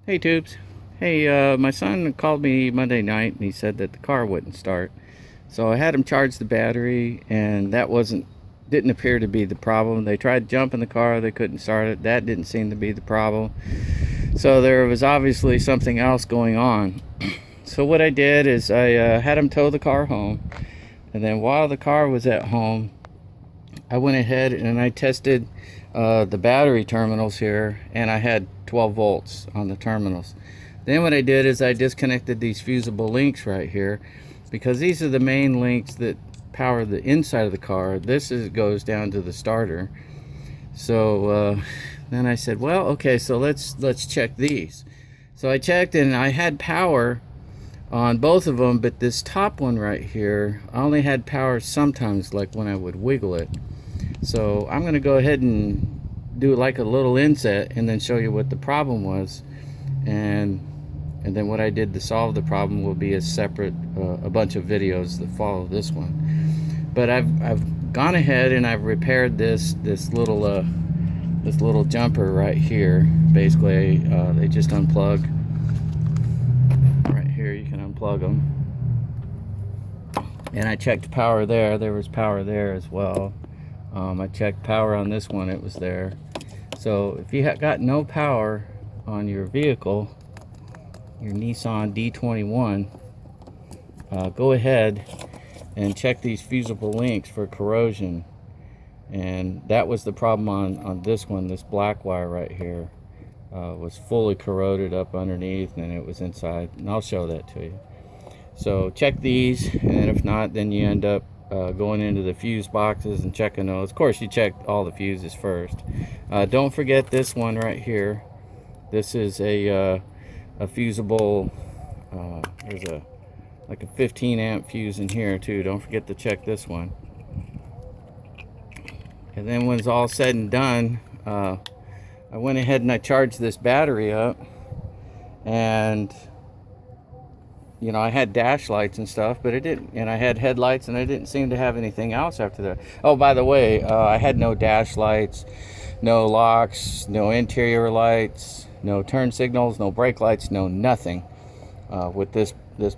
Hey Tubes. Hey, my son called me Monday night and he said that the car wouldn't start. So I had him charge the battery and that didn't appear to be the problem. They tried jumping the car, they couldn't start it. That didn't seem to be the problem. So there was obviously something else going on. So what I did is I had him tow the car home. And then while the car was at home, I went ahead and I tested the battery terminals here, and I had 12 volts on the terminals. Then what I did is I disconnected these fusible links right here, because these are the main links that power the inside of the car. This goes down to the starter. So then I said, well, okay, so let's check these. So I checked and I had power on both of them, but this top one right here, I only had power sometimes, like when I would wiggle it. So I'm going to go ahead and do like a little inset and then show you what the problem was, and then what I did to solve the problem will be a separate a bunch of videos that follow this one. But I've gone ahead and I've repaired this little jumper right here. Basically they just unplug right here. You can unplug them, and I checked power there was power there as well. I checked power on this one, it was there. So if you got no power on your vehicle, your Nissan D21, go ahead and check these fusible links for corrosion. And that was the problem on this one. This black wire right here was fully corroded up underneath, and it was inside, and I'll show that to you. So check these, and if not, then you end up going into the fuse boxes and checking those. Of course, you check all the fuses first. Don't forget this one right here. This is a fusible. There's like a 15 amp fuse in here too. Don't forget to check this one. And then when it's all said and done, I went ahead and I charged this battery up, and you know, I had dash lights and stuff, but it didn't, and I had headlights, and I didn't seem to have anything else after that. Oh, by the way, I had no dash lights, no locks, no interior lights, no turn signals, no brake lights, no nothing, with this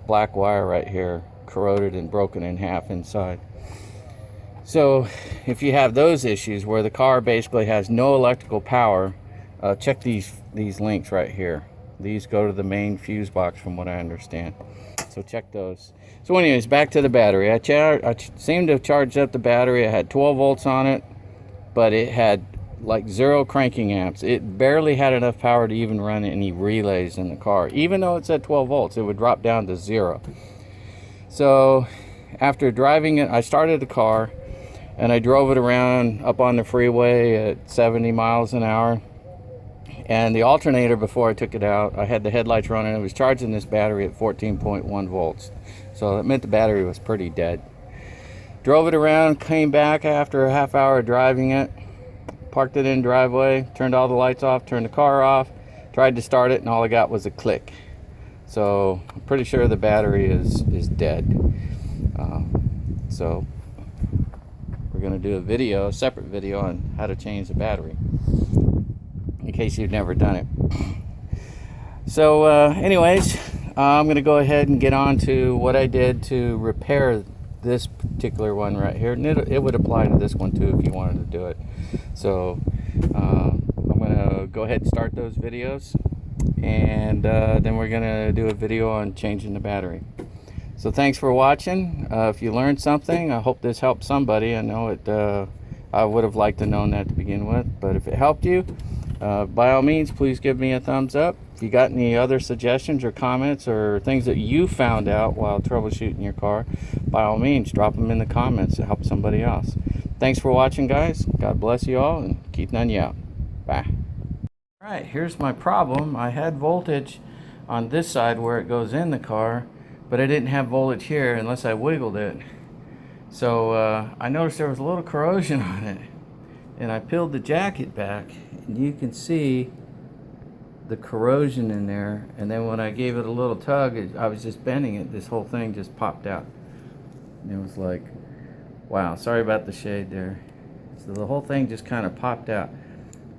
black wire right here corroded and broken in half inside. So if you have those issues where the car basically has no electrical power, check these links right here. These go to the main fuse box from what I understand. So check those. So anyways, back to the battery. I seemed to have charged up the battery. I had 12 volts on it, but it had like 0 cranking amps. It barely had enough power to even run any relays in the car. Even though it's at 12 volts, it would drop down to 0. So after driving it, I started the car and I drove it around up on the freeway at 70 miles an hour. And the alternator, before I took it out, I had the headlights running. It was charging this battery at 14.1 volts. So that meant the battery was pretty dead. Drove it around, came back after a half hour of driving it, parked it in the driveway, turned all the lights off, turned the car off, tried to start it, and all I got was a click. So I'm pretty sure the battery is dead. So we're going to do a separate video on how to change the battery, in case you've never done it. So anyways, I'm going to go ahead and get on to what I did to repair this particular one right here. And it would apply to this one too if you wanted to do it. So I'm going to go ahead and start those videos, and then we're going to do a video on changing the battery. So thanks for watching. If you learned something, I hope this helped somebody. I know it. I would have liked to know that to begin with, but if it helped you, by all means, please give me a thumbs up. If you got any other suggestions or comments or things that you found out while troubleshooting your car, by all means, drop them in the comments to help somebody else. Thanks for watching, guys. God bless you all, and keep none you out. Bye. All right, here's my problem. I had voltage on this side where it goes in the car, but I didn't have voltage here unless I wiggled it. So I noticed there was a little corrosion on it, and I peeled the jacket back, and you can see the corrosion in there. And then when I gave it a little tug, I was just bending it, this whole thing just popped out. And it was like, wow, sorry about the shade there. So the whole thing just kind of popped out.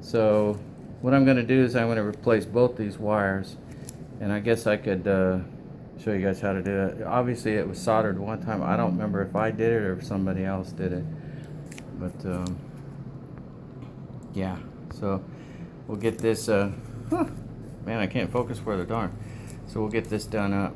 So what I'm going to do is I'm going to replace both these wires, and I guess I could show you guys how to do it. Obviously it was soldered one time. I don't remember if I did it or if somebody else did it, but yeah, so we'll get this man, I can't focus for the darn. So we'll get this done up.